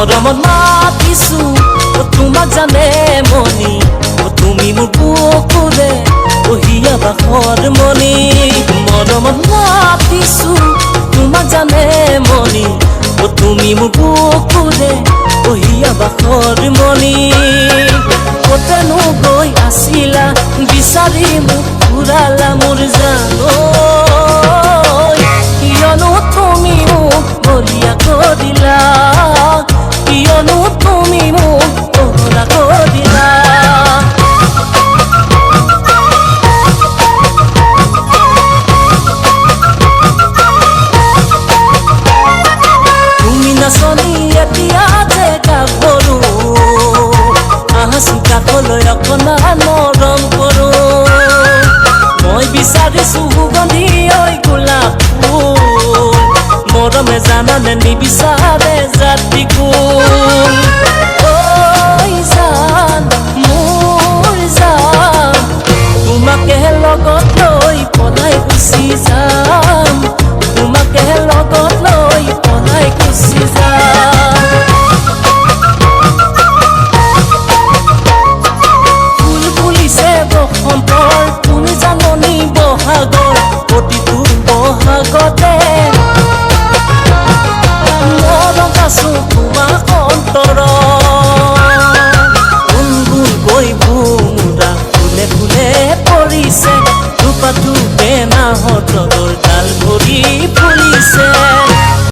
মৰমত মাতিছো তোমাক জানে মনি তুমি মোৰ বুকুৰে কহিয়া বাখৰ মনি মৰমত মাতিছো তোমাক জানে মনি তুমি মোৰ বুকুৰে কহিয়া বাখৰ মনি কতেনো গৈ আছিলা বিচাৰি মোক ঘূৰালা মোৰ জানো কিয়নো তুমি মোক বলিয়া কৰিলা কিয়নো তুমি মোক পহৰা কৰিলা তুমি নাচনি এতিয়া যে গাভৰু আহাচি কাষলৈ অকণমান মৰম কৰো মই বিচাৰিছো সুগন্ধি ঐ গোলাপ ফুল মৰমে জানানে নিবিচাৰে জাতি